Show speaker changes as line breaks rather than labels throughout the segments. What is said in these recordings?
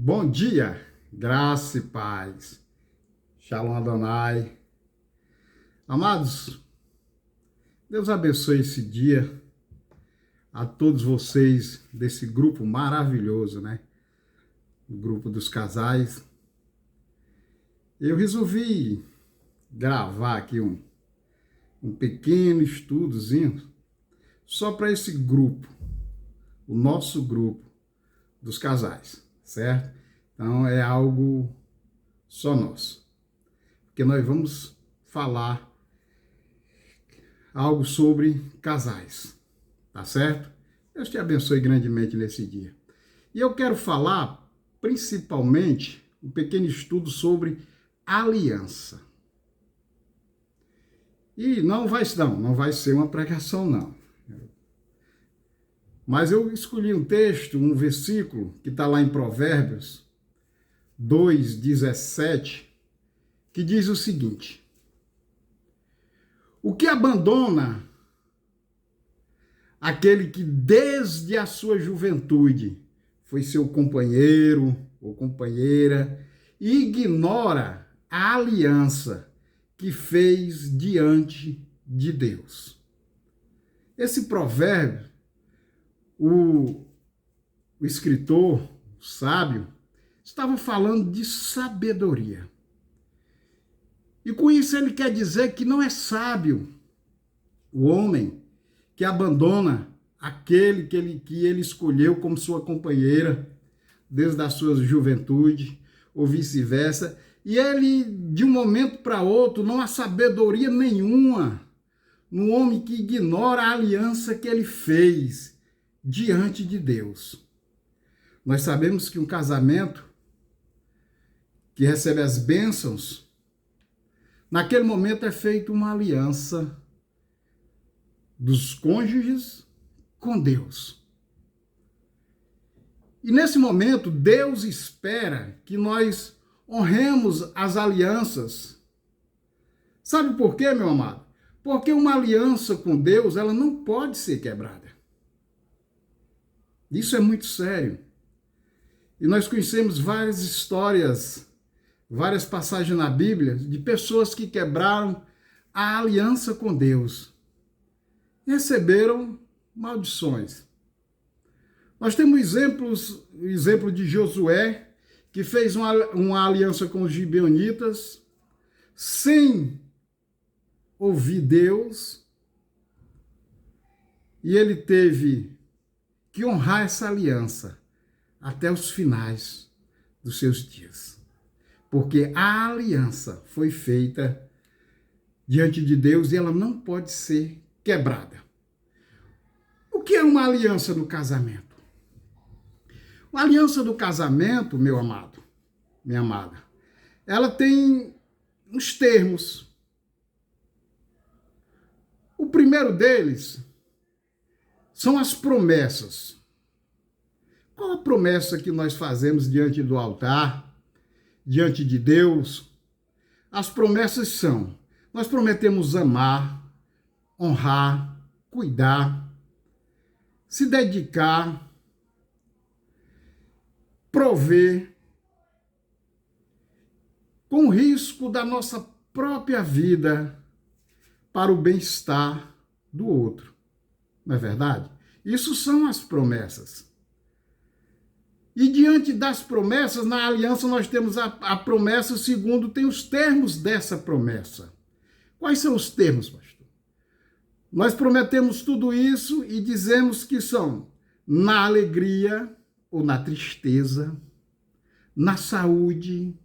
Bom dia, graça e paz. Shalom Adonai. Amados, Deus abençoe esse dia a todos vocês desse grupo maravilhoso, né? O grupo dos casais. Eu resolvi gravar aqui um pequeno estudozinho só para esse grupo, o nosso grupo dos casais, certo? Então é algo só nosso, porque nós vamos falar algo sobre casais, tá certo? Deus te abençoe grandemente nesse dia. E eu quero falar principalmente um pequeno estudo sobre aliança. E não vai ser uma pregação não. Mas eu escolhi um texto, um versículo que está lá em Provérbios 2:17, que diz o seguinte: o que abandona aquele que desde a sua juventude foi seu companheiro ou companheira e ignora a aliança que fez diante de Deus. Esse provérbio, o escritor, o sábio, estava falando de sabedoria. E com isso ele quer dizer que não é sábio o homem que abandona aquele que ele escolheu como sua companheira desde a sua juventude, ou vice-versa, e ele, de um momento para outro, não há sabedoria nenhuma no homem que ignora a aliança que ele fez diante de Deus. Nós sabemos que um casamento que recebe as bênçãos, naquele momento é feita uma aliança dos cônjuges com Deus. E nesse momento, Deus espera que nós honremos as alianças. Sabe por quê, meu amado? Porque uma aliança com Deus, ela não pode ser quebrada. Isso é muito sério. E nós conhecemos várias histórias, várias passagens na Bíblia de pessoas que quebraram a aliança com Deus e receberam maldições. Nós temos exemplo de Josué, que fez uma aliança com os gibeonitas sem ouvir Deus, e ele teve que honrar essa aliança até os finais dos seus dias. Porque a aliança foi feita diante de Deus e ela não pode ser quebrada. O que é uma aliança no casamento? Uma aliança do casamento, meu amado, minha amada, ela tem uns termos. O primeiro deles são as promessas. Qual a promessa que nós fazemos diante do altar, diante de Deus? As promessas são: nós prometemos amar, honrar, cuidar, se dedicar, prover, com risco da nossa própria vida para o bem-estar do outro. Não é verdade? Isso são as promessas. E diante das promessas, na aliança nós temos a promessa, segundo tem os termos dessa promessa. Quais são os termos, pastor? Nós prometemos tudo isso e dizemos que são na alegria ou na tristeza, na saúde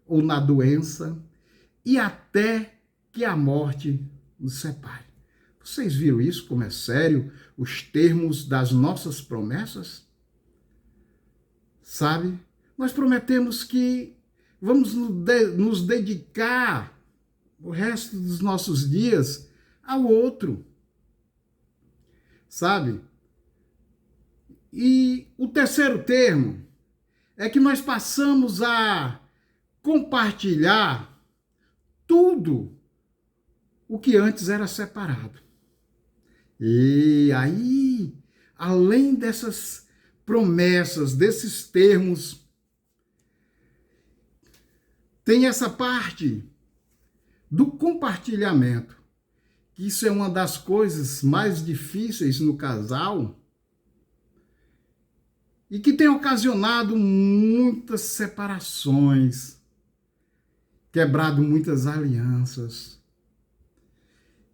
ou na doença, e até que a morte nos separe. Vocês viram isso, como é sério, os termos das nossas promessas? Sabe? Nós prometemos que vamos nos dedicar o resto dos nossos dias ao outro. Sabe? E o terceiro termo é que nós passamos a compartilhar tudo o que antes era separado. E aí, além dessas promessas, desses termos tem essa parte do compartilhamento, que isso é uma das coisas mais difíceis no casal e que tem ocasionado muitas separações, quebrado muitas alianças,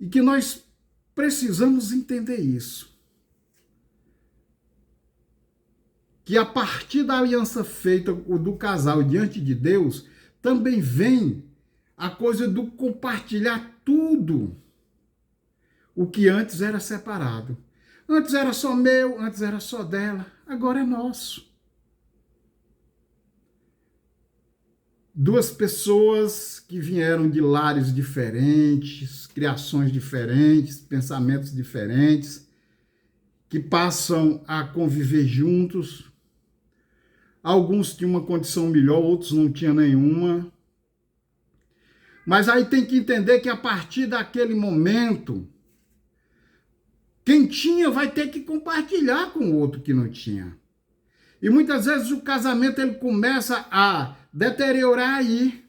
e que nós precisamos entender isso. Que a partir da aliança feita do casal diante de Deus, também vem a coisa do compartilhar tudo o que antes era separado. Antes era só meu, antes era só dela, agora é nosso. Duas pessoas que vieram de lares diferentes, criações diferentes, pensamentos diferentes, que passam a conviver juntos. Alguns tinham uma condição melhor, outros não tinham nenhuma. Mas aí tem que entender que a partir daquele momento, quem tinha vai ter que compartilhar com o outro que não tinha. E muitas vezes o casamento ele começa a deteriorar aí,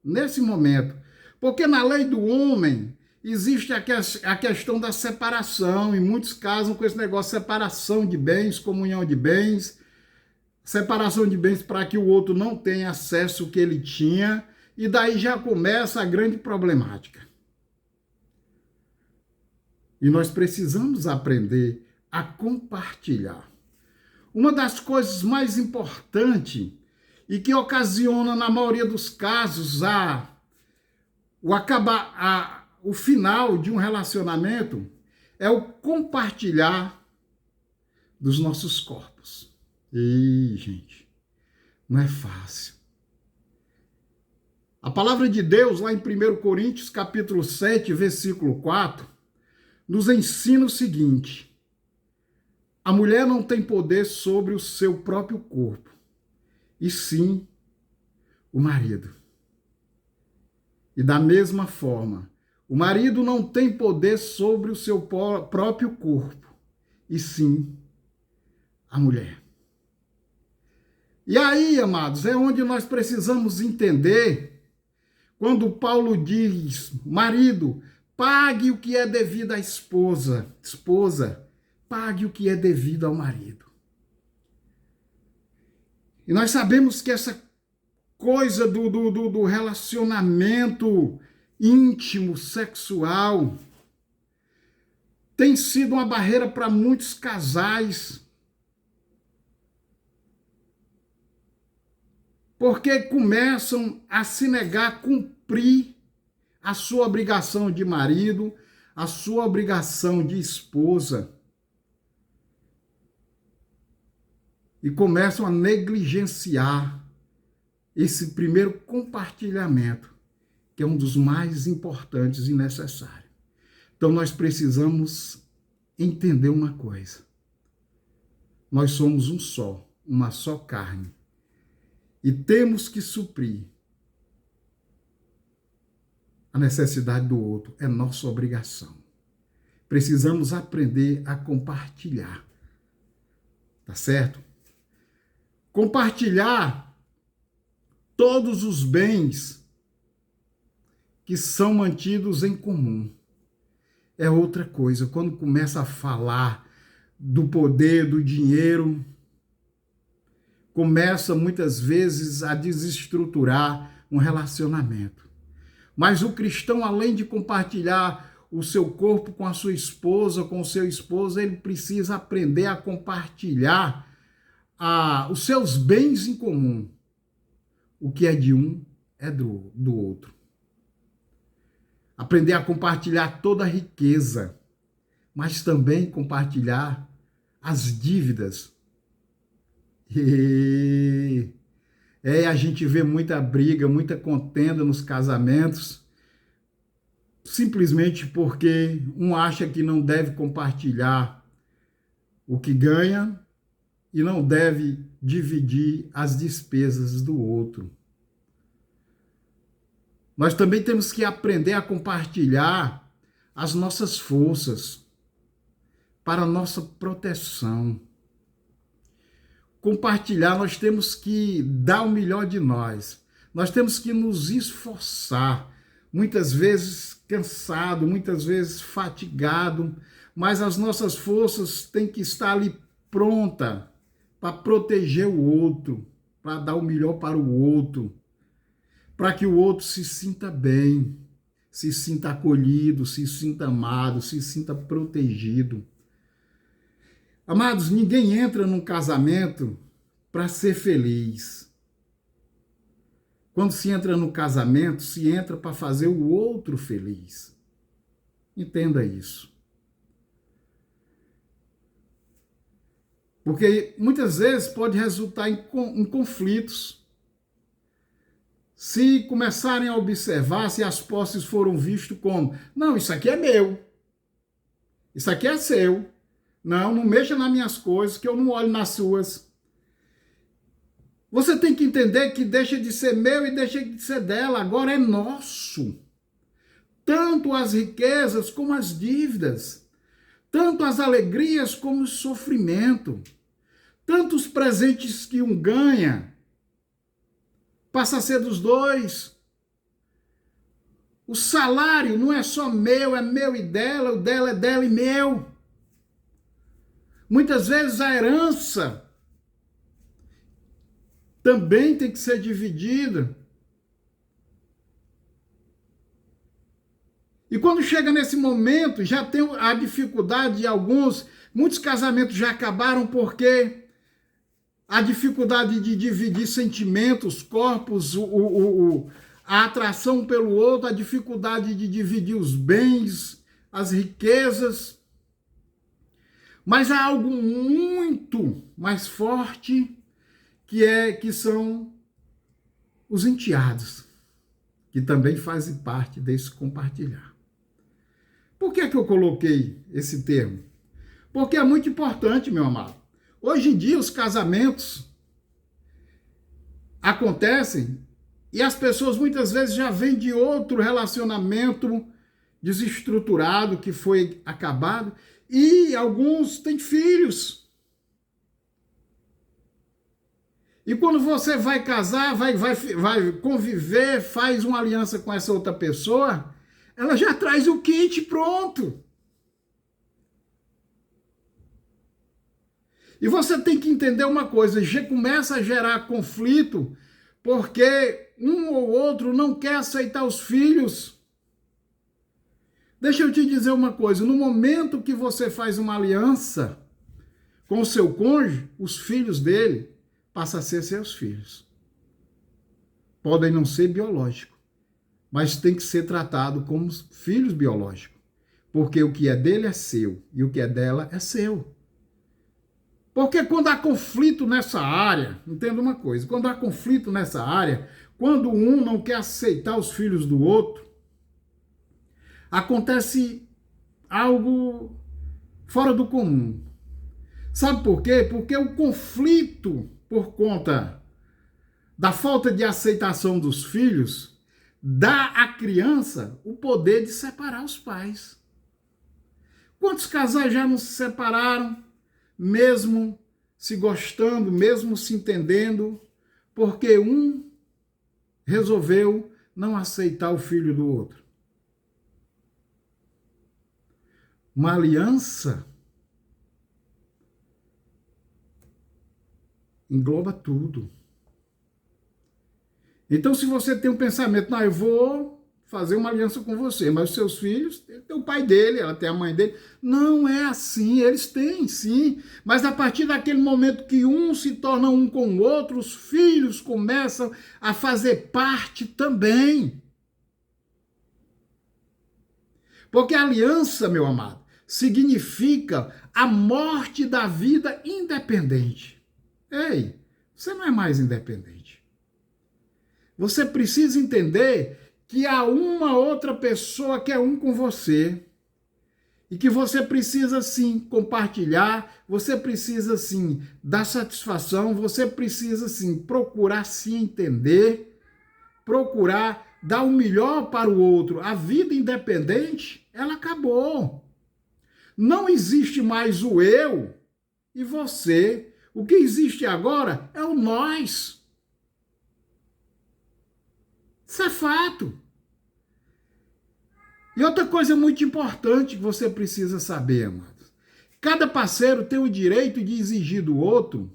nesse momento. Porque na lei do homem existe a questão da separação, e muitos casam com esse negócio de separação de bens, comunhão de bens, separação de bens para que o outro não tenha acesso ao que ele tinha, e daí já começa a grande problemática. E nós precisamos aprender a compartilhar. Uma das coisas mais importantes e que ocasiona, na maioria dos casos, o final de um relacionamento é o compartilhar dos nossos corpos. E, gente, não é fácil. A palavra de Deus, lá em 1 Coríntios, capítulo 7, versículo 4, nos ensina o seguinte: a mulher não tem poder sobre o seu próprio corpo, e sim o marido. E da mesma forma, o marido não tem poder sobre o seu próprio corpo, e sim a mulher. E aí, amados, é onde nós precisamos entender, quando Paulo diz, marido, pague o que é devido à esposa, pague o que é devido ao marido. E nós sabemos que essa coisa do relacionamento íntimo, sexual, tem sido uma barreira para muitos casais. Porque começam a se negar a cumprir a sua obrigação de marido, a sua obrigação de esposa. E começam a negligenciar esse primeiro compartilhamento, que é um dos mais importantes e necessários. Então nós precisamos entender uma coisa. Nós somos um só, uma só carne. E temos que suprir a necessidade do outro. É nossa obrigação. Precisamos aprender a compartilhar. Tá certo? Compartilhar todos os bens que são mantidos em comum. É outra coisa. Quando começa a falar do poder, do dinheiro, começa muitas vezes a desestruturar um relacionamento. Mas o cristão, além de compartilhar o seu corpo com a sua esposa, com o seu esposo, ele precisa aprender a compartilhar os seus bens em comum. O que é de um é do outro. Aprender a compartilhar toda a riqueza, mas também compartilhar as dívidas. A gente vê muita briga, muita contenda nos casamentos, simplesmente porque um acha que não deve compartilhar o que ganha e não deve dividir as despesas do outro. Nós também temos que aprender a compartilhar as nossas forças para a nossa proteção. Compartilhar, nós temos que dar o melhor de nós. Nós temos que nos esforçar, muitas vezes cansado, muitas vezes fatigado, mas as nossas forças têm que estar ali pronta para proteger o outro, para dar o melhor para o outro, para que o outro se sinta bem, se sinta acolhido, se sinta amado, se sinta protegido. Amados, ninguém entra num casamento para ser feliz. Quando se entra no casamento, se entra para fazer o outro feliz. Entenda isso. Porque muitas vezes pode resultar em conflitos. Se começarem a observar, se as posses foram vistas como, não, isso aqui é meu, isso aqui é seu, não mexa nas minhas coisas, que eu não olho nas suas. Você tem que entender que deixa de ser meu e deixa de ser dela, agora é nosso. Tanto as riquezas como as dívidas, tanto as alegrias como o sofrimento, tanto os presentes que um ganha, passa a ser dos dois. O salário não é só meu, é meu e dela, o dela é dela e meu. Muitas vezes a herança também tem que ser dividida. E quando chega nesse momento, já tem a dificuldade de muitos casamentos já acabaram porque a dificuldade de dividir sentimentos, corpos, a atração pelo outro, a dificuldade de dividir os bens, as riquezas. Mas há algo muito mais forte que são os enteados, que também fazem parte desse compartilhar. Por que eu coloquei esse termo? Porque é muito importante, meu amado. Hoje em dia os casamentos acontecem e as pessoas muitas vezes já vêm de outro relacionamento desestruturado que foi acabado e alguns têm filhos. E quando você vai casar, vai conviver, faz uma aliança com essa outra pessoa, ela já traz o kit pronto. E você tem que entender uma coisa, já começa a gerar conflito, porque um ou outro não quer aceitar os filhos. Deixa eu te dizer uma coisa, no momento que você faz uma aliança com o seu cônjuge, os filhos dele passam a ser seus filhos. Podem não ser biológicos, mas tem que ser tratado como filhos biológicos, porque o que é dele é seu e o que é dela é seu. Porque quando há conflito nessa área, entenda uma coisa, quando há conflito nessa área, quando um não quer aceitar os filhos do outro, acontece algo fora do comum. Sabe por quê? Porque o conflito, por conta da falta de aceitação dos filhos, dá à criança o poder de separar os pais. Quantos casais já não se separaram, mesmo se gostando, mesmo se entendendo, porque um resolveu não aceitar o filho do outro? Uma aliança engloba tudo. Então, se você tem um pensamento, não, eu vou fazer uma aliança com você, mas os seus filhos, tem o pai dele, ela tem a mãe dele. Não é assim, eles têm sim, mas a partir daquele momento que um se torna um com o outro, os filhos começam a fazer parte também. Porque a aliança, meu amado, significa a morte da vida independente. Ei, você não é mais independente. Você precisa entender que há uma outra pessoa que é um com você e que você precisa, sim, compartilhar, você precisa, sim, dar satisfação, você precisa, sim, procurar se entender, procurar dar o melhor para o outro. A vida independente, ela acabou. Não existe mais o eu e você. O que existe agora é o nós. Isso é fato. E outra coisa muito importante que você precisa saber, amados. Cada parceiro tem o direito de exigir do outro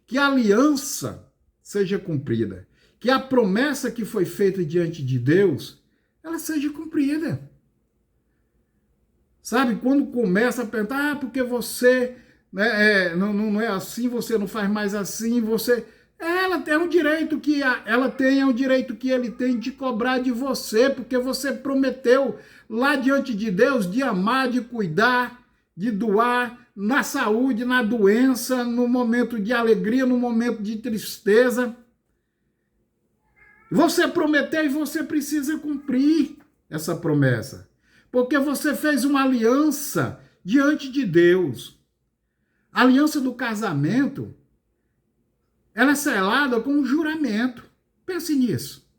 que a aliança seja cumprida, que a promessa que foi feita diante de Deus, ela seja cumprida. Sabe, quando começa a perguntar, porque você não é assim, você não faz mais assim, você... Ela tem um direito que ela tem, é um direito que ele tem de cobrar de você, porque você prometeu lá diante de Deus de amar, de cuidar, de doar na saúde, na doença, no momento de alegria, no momento de tristeza. Você prometeu e você precisa cumprir essa promessa, porque você fez uma aliança diante de Deus. A aliança do casamento, ela é selada com um juramento. Pense nisso.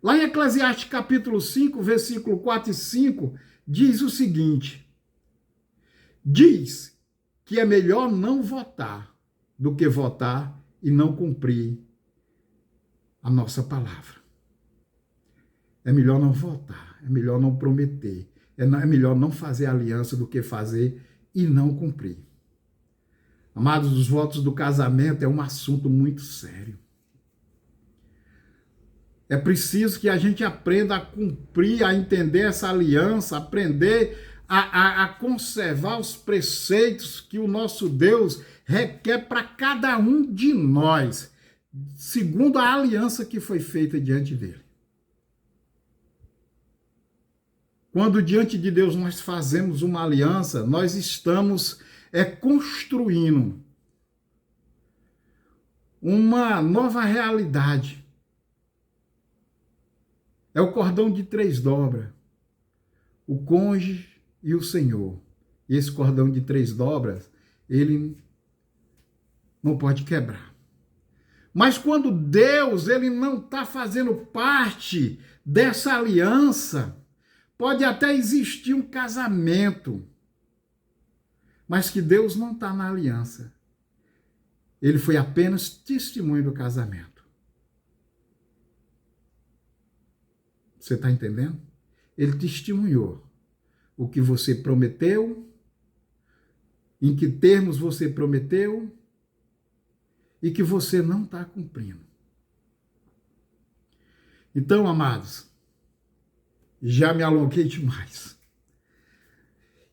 Lá em Eclesiastes capítulo 5, versículo 4 e 5, diz o seguinte: diz que é melhor não votar do que votar e não cumprir a nossa palavra. É melhor não votar, é melhor não prometer, é melhor não fazer aliança do que fazer e não cumprir. Amados, os votos do casamento é um assunto muito sério. É preciso que a gente aprenda a cumprir, a entender essa aliança, aprender a conservar os preceitos que o nosso Deus requer para cada um de nós, segundo a aliança que foi feita diante dele. Quando diante de Deus nós fazemos uma aliança, nós estamos construindo uma nova realidade. É o cordão de 3 dobras, o cônjuge e o Senhor. E esse cordão de 3 dobras, ele não pode quebrar. Mas quando Deus ele não está fazendo parte dessa aliança, pode até existir um casamento, mas que Deus não está na aliança. Ele foi apenas testemunho do casamento. Você está entendendo? Ele testemunhou o que você prometeu, em que termos você prometeu e que você não está cumprindo. Então, amados, já me alonguei demais.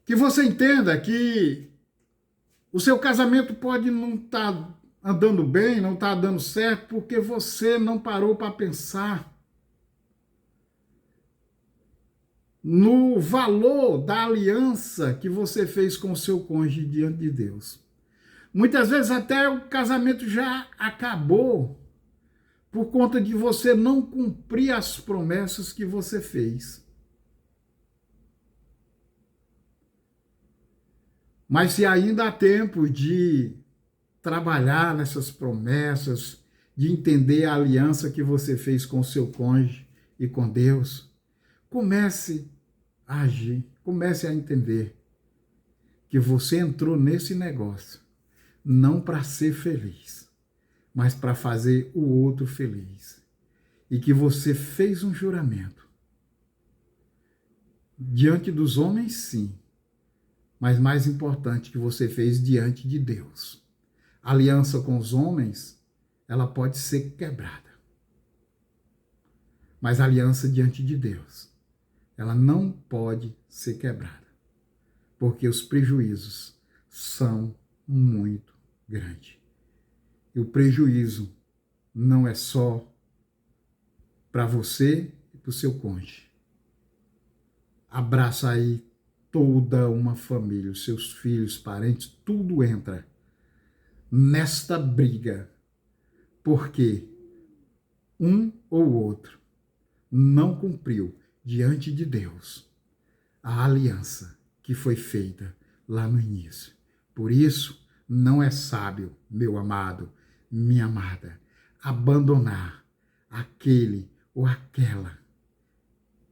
Que você entenda que o seu casamento pode não estar andando bem, não estar dando certo, porque você não parou para pensar no valor da aliança que você fez com o seu cônjuge diante de Deus. Muitas vezes até o casamento já acabou por conta de você não cumprir as promessas que você fez. Mas se ainda há tempo de trabalhar nessas promessas, de entender a aliança que você fez com o seu cônjuge e com Deus, comece a agir, comece a entender que você entrou nesse negócio não para ser feliz, mas para fazer o outro feliz. E que você fez um juramento. Diante dos homens, sim, mas mais importante, que você fez diante de Deus. A aliança com os homens, ela pode ser quebrada. Mas a aliança diante de Deus, ela não pode ser quebrada, porque os prejuízos são muito grandes. E o prejuízo não é só para você e para o seu cônjuge. Abraça aí toda uma família, os seus filhos, parentes, tudo entra nesta briga, porque um ou outro não cumpriu diante de Deus a aliança que foi feita lá no início. Por isso, não é sábio, meu amado, minha amada, abandonar aquele ou aquela,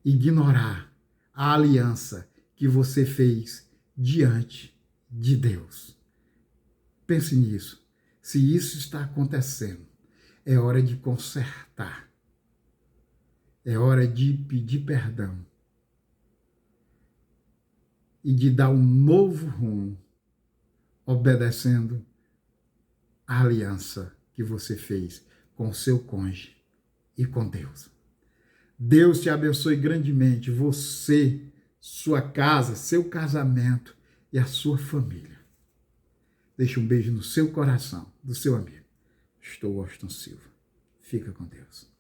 ignorar a aliança que você fez diante de Deus. Pense nisso. Se isso está acontecendo, é hora de consertar. É hora de pedir perdão e de dar um novo rumo, obedecendo a aliança que você fez com o seu cônjuge e com Deus. Deus te abençoe grandemente, você, sua casa, seu casamento e a sua família. Deixa um beijo no seu coração, do seu amigo. Estou Washington Silva. Fica com Deus.